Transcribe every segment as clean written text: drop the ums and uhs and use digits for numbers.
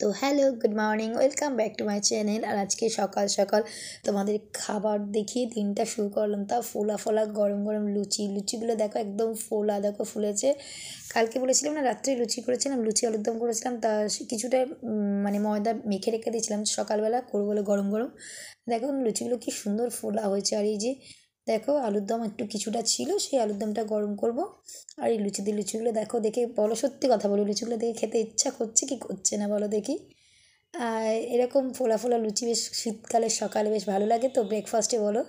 তো hello, good morning, welcome back to my channel. আর আজকে সকাল সকাল তোমাদের খাবার দেখিয়ে দিনটা শুরু করলাম। তা ফোলা ফোলা গরম গরম লুচিগুলো দেখো একদম ফোলা, দেখো ফুলেছে। কালকে বলেছিলাম না রাত্রে লুচি করেছিলাম, লুচি আলুর দম করেছিলাম, তা কিছুটা মানে ময়দা মেখে রেখে দিয়েছিলাম সকালবেলা করবো বলে গরম গরম। দেখো লুচিগুলো কি সুন্দর ফোলা হয়েছে। আর এই যে দেখো আলুর দম একটু কিছুটা ছিল, সেই আলুর দমটা গরম করব। আর এই লুচিগুলো দেখো, দেখে বলো, সত্যি কথা বলো, লুচিগুলো দেখে খেতে ইচ্ছা করছে কি করছে না বলো দেখি। এরকম ফোলা ফোলা লুচি বেশ শীতকালের সকালে বেশ ভালো লাগে তো ব্রেকফাস্টে বলো।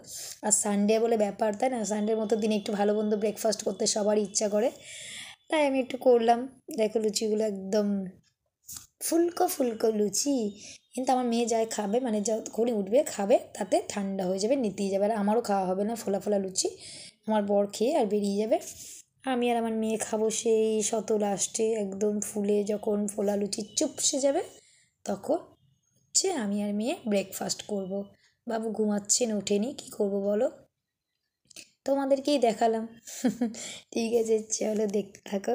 আর সানডে বলে ব্যাপার, তাই না? সানডের মতো দিনে একটু ভালো মন্দ ব্রেকফাস্ট করতে সবারই ইচ্ছা করে, তাই আমি একটু করলাম। দেখো লুচিগুলো একদম ফুলকো ফুলকো লুচি। কিন্তু আমার মেয়ে যায় খাবে, মানে যতক্ষণই উঠবে খাবে, তাতে ঠান্ডা হয়ে যাবে, নিতেই যাবে। আর আমারও খাওয়া হবে না ফোলা ফোলা লুচি, আমার বর খেয়ে আর বেরিয়ে যাবে। আমি আর আমার মেয়ে খাবো সেই শত লাস্টে, একদম ফুলে যখন ফোলা লুচি চুপসে যাবে, তখন হচ্ছে আমি আর মেয়ে ব্রেকফাস্ট করব। বাবু ঘুমাচ্ছেন, ওঠেনি, কি করব বলো, তোমাদেরকেই দেখালাম। ঠিক আছে, চলো দেখতে থাকো।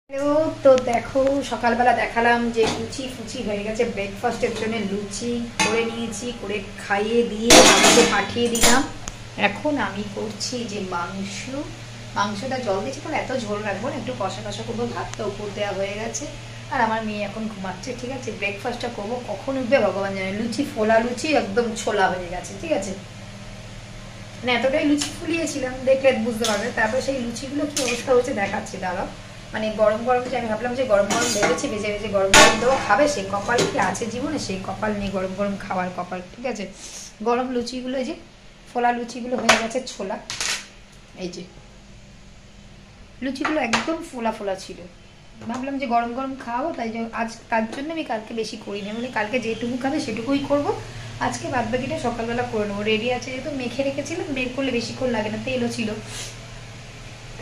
হ্যালো, তো দেখো সকালবেলা দেখালাম যে লুচি ফুচি হয়ে গেছে, ব্রেকফাস্টের জন্য লুচি করে নিয়েছি, করে খাইয়ে দিয়ে বাবুকে পাঠিয়ে দিলাম। এখন আমি করছি যে মাংসটা জল দিয়েছি, কারণ এত ঝোল রাখবো না, একটু কষা কষা করবো। ভাতটা উপর দেওয়া হয়ে গেছে, আর আমার মেয়ে এখন ঘুমাচ্ছে। ঠিক আছে, ব্রেকফাস্টটা করবো, কখন উঠবে ভগবান জানে। লুচি ফোলা লুচি একদম ছোলা হয়ে গেছে। ঠিক আছে, মানে এতটাই লুচি ফুলিয়েছিলাম, দেখলে বুঝতে পারবে। তারপরে সেই লুচিগুলো কি অবস্থা হচ্ছে দেখাচ্ছি, দাঁড়াও। মানে গরম গরম, যে আমি ভাবলাম যে গরম গরম ভেবেছি, ভেজে ভেজে গরম গরম দেবো, খাবে। সেই কপাল কি আছে জীবনে, সেই কপাল নেই, গরম গরম খাওয়ার কপাল। ঠিক আছে, গরম লুচিগুলো, এই যে ফোলা লুচিগুলো হয়ে গেছে ছোলা। এই যে লুচিগুলো একদম ফোলা ফোলা ছিল, ভাবলাম যে গরম গরম খাওয়াবো, তাই যে আজ তার জন্য আমি কালকে বেশি করিনি। মানে কালকে যেটুকু খাবে সেটুকুই করবো, আজকে বাদ বাকিটা সকালবেলা করে নেবো। রেডি আছে যেহেতু, মেখে রেখেছিলাম, বের করলে বেশিক্ষণ লাগে না, তেলও ছিল।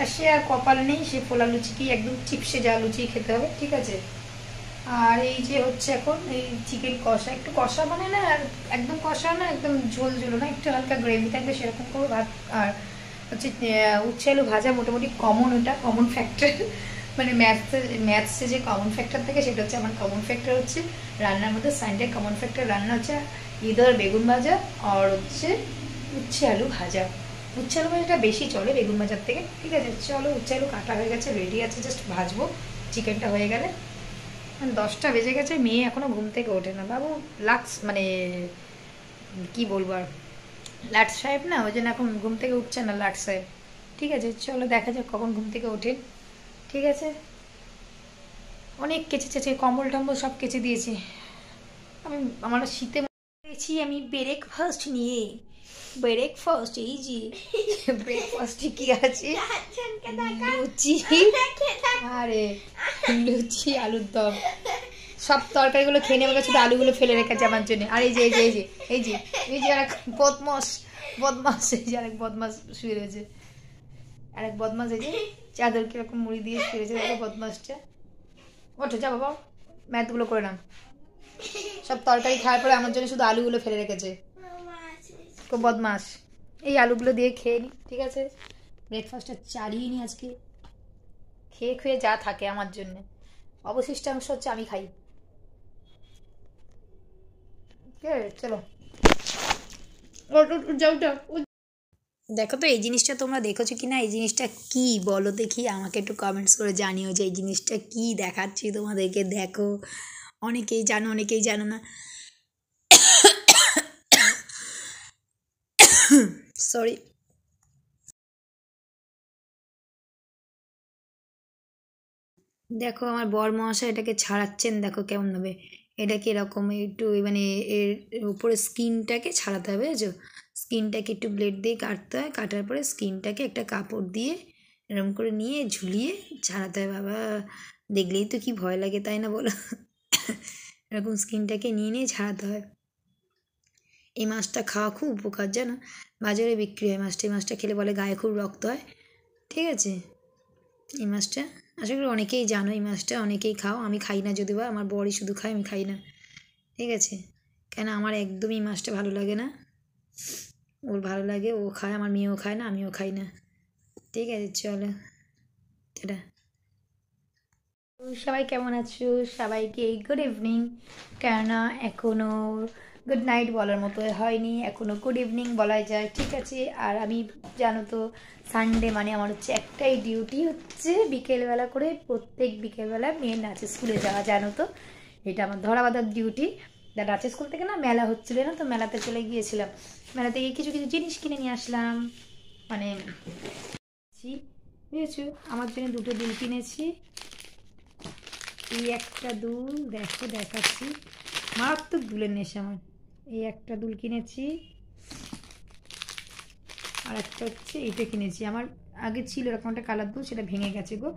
আর সে আর কপাল নেই, সে ফোলা লুচিকেই একদম চিপসে যা লুচি খেতে হবে। ঠিক আছে, আর এই যে হচ্ছে এখন এই চিকেন কষা, একটু কষা মানে না, আর একদম কষা না, একদম ঝোল ঝোল না, একটু হালকা গ্রেভি থাকবে সেরকম করবো ভাত। আর হচ্ছে উচ্ছে আলু ভাজা, মোটামুটি কমন, ওটা কমন ফ্যাক্টর। মানে ম্যাথসে যে কমন ফ্যাক্টর থাকে, সেটা হচ্ছে আমার কমন ফ্যাক্টর হচ্ছে রান্নার মধ্যে। সানডে কমন ফ্যাক্টর রান্না হচ্ছে ইদার বেগুন ভাজা আর হচ্ছে উচ্ছে আলু ভাজা। উচ্ছে আলু ভাজাটা বেশি চলে বেগুন ভাজার থেকে। ঠিক আছে, চলো, উচ্ছে আলু কাটা হয়ে গেছে, রেডি আছে, জাস্ট ভাজবো। চিকেনটা হয়ে গেলে, 10টা বেজে গেছে, মেয়ে এখনো ঘুম থেকে ওঠে না। বাবু লাক্স মানে কি বলবো আর, লাট সাহেব না, ওই জন্য এখন ঘুম থেকে উঠছে না লাট সাহেব। ঠিক আছে, চলো দেখা যাক কখন ঘুম থেকে ওঠেন। ঠিক আছে, অনেক কেচেছে, কম্বল টম্বল সব কেচে দিয়েছি আমি। আমার শীতে পেয়েছি আমি ব্রেকফাস্ট নিয়ে। ব্রেকফাস্ট এই যে ব্রেকফাস্টে কি আছে, লুচি, আরে লুচি আলুর দম, সব তরকারিগুলো খেয়ে নেবে, শুধু আলুগুলো ফেলে রেখেছে আমার জন্য। আর এই যে এই যে এই যে এই যে এই যে আরেক বদমাস, বদমাস, এই যে আরেক বদমাস শুয়ে রয়েছে, আরেক বদমাস, এই যে চাদর কিরকম মুড়ি দিয়ে শুয়ে রয়েছে, দেখো বদমাসটা। ওঠো, যা বাবা, ম্যাথগুলো করে নাও। সব তরকারি খাওয়ার পরে আমার জন্য শুধু আলুগুলো ফেলে রেখেছে, খুব বদমাস। এই আলুগুলো দিয়ে খেয়ে নি। ঠিক আছে, ব্রেকফাস্টটা চালিয়ে নি আজকে, খেয়ে খেয়ে যা থাকে আমার জন্য, অবশিষ্ট অংশ হচ্ছে আমি খাই। ঠিক আছে, চলো দেখো তো এই জিনিসটা তোমরা দেখেছো কি না, এই জিনিসটা কি বলো দেখি, আমাকে একটু কমেন্টস করে জানিও যে এই জিনিসটা কি দেখাচ্ছি তোমাদেরকে। দেখো, অনেকেই জানো, অনেকেই জানো না। সরি। দেখো আমার বর মহাশয় এটাকে ছাড়াচ্ছেন, দেখো কেমন হবে। এটাকে এরকম একটু মানে এর উপরে স্কিনটাকে ছাড়াতে হবে, বুঝেছো? স্কিনটাকে একটু ব্লেড দিয়ে কাটতে হয়, কাটার পরে স্কিনটাকে একটা কাপড় দিয়ে এরকম করে নিয়ে ঝুলিয়ে ছাড়াতে হয়। বাবা, দেখলেই তো কি ভয় লাগে, তাই না বলো? এরকম স্কিনটাকে নিয়ে নিয়ে ছাড়াতে হয়। এই মাছটা খাওয়া খুব উপকার, জানো, বাজারে বিক্রি হয় মাছটা। এই মাছটা খেলে বলে গায়ে খুব রক্ত হয়। ঠিক আছে, এই মাছটা আশা করি অনেকেই জানো, এই মাছটা অনেকেই খাও, আমি খাই না, যদি বা আমার বরই শুধু খায়, আমি খাই না। ঠিক আছে, কেন আমার একদমই মাছটা ভালো লাগে না, ওর ভালো লাগে, ও খায়, আমার মেয়েও খায় না, আমিও খাই না। ঠিক আছে, চলো, এটা সবাই কেমন আছো? সবাইকে গুড ইভিনিং। কেননা এখনো গুড নাইট বলার মতো হয়নি, এখনো গুড ইভিনিং বলাই যায়, ঠিক আছে। আর আমি জানো তো সানডে মানে আমার হচ্ছে একটাই ডিউটি, হচ্ছে বিকেলবেলা করে প্রত্যেক বিকেলবেলা মেয়ের নাচের স্কুলে যাওয়া, জানো তো এটা আমার ধরা বাঁধার ডিউটি। নাচের স্কুল থেকে না মেলা হচ্ছিল না, তো মেলাতে চলে গিয়েছিলাম। মেলাতে গিয়ে কিছু কিছু জিনিস কিনে নিয়ে আসলাম, মানে বুঝেছো। আমার জন্য দুটো দুল কিনেছি। এই একটা দুল দেখো, দেখাচ্ছি, মারাত্মক দুলের নেশা আমার। এই একটা দুল কিনেছি, আর একটা হচ্ছে এইটা কিনেছি। আমার আগে ছিল এরকম একটা কালার দুল, সেটা ভেঙে গেছে গো,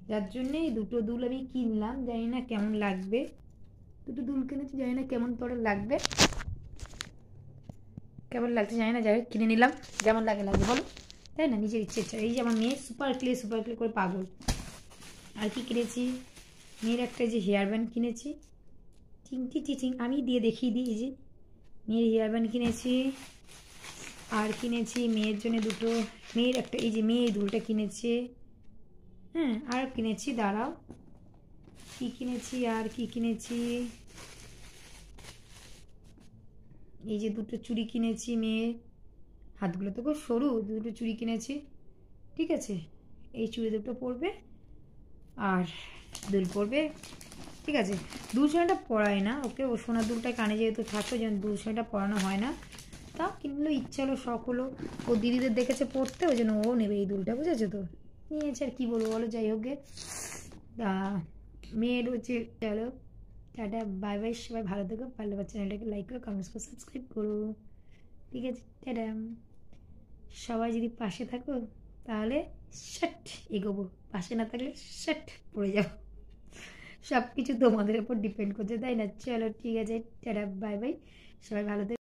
যার জন্যে এই দুটো দুল আমি কিনলাম। জানি না কেমন লাগবে, দুটো দুল কিনেছি, জানি না কেমন পরে লাগবে, কেমন লাগছে জানি না, যাই হোক কিনে নিলাম, যেমন লাগে লাগবে বলো, তাই না, নিজের ইচ্ছে। এই যে আমার মেয়ে সুপার ক্লে করে পাগল। আর কি কিনেছি, মেয়ের একটা যে হেয়ার ব্যান্ড কিনেছি, চিং আমি দিয়ে দেখিয়ে দিই। এই যে মেয়ের হেয়ার ব্যান্ড কিনেছি, আর কিনেছি মেয়ের জন্য দুটো, মেয়ের একটা এই যে মেয়ে দুলটা কিনেছে, হ্যাঁ। আর কিনেছি, দাঁড়াও কি কিনেছি, আর কি কিনেছি, এই যে দুটো চুড়ি কিনেছি মেয়ের, হাতগুলো তো খুব সরু, দুটো চুড়ি কিনেছি, ঠিক আছে। এই চুড়ি দুটো পরবে আর দুল পরবে, ঠিক আছে। দুল সোনাটা পরায় না ওকে, ও সোনার দুলটা কানে যেহেতু থাকো, যেন দুল সোনাটা পরানো হয় না, তাও কিনলো, ইচ্ছা হলো, শখ হলো, ও দিদিদের দেখেছে পড়তে, ওই জন্য ও নেবে এই দুলটা, বুঝেছো তো, নিয়েছে। আর কী বলবো বলো, যাই হোক গে, মেয়ের হচ্ছে। চলো টাটা, বাই বাই, সবাই ভালো থেকো, পারলে আমার চ্যানেলটাকে লাইক করো, কমেন্টস করো, সাবস্ক্রাইব করো, ঠিক আছে, টাটা। সবাই যদি পাশে থাকো তাহলে শট এগোবো, পাশে না থাকলে শট পড়ে যাবো, সব কিছু তোমাদের উপর ডিপেন্ড করছে, তাই না। চলো ঠিক আছে, টাটা, বাই বাই, সবাই ভালো থেকো।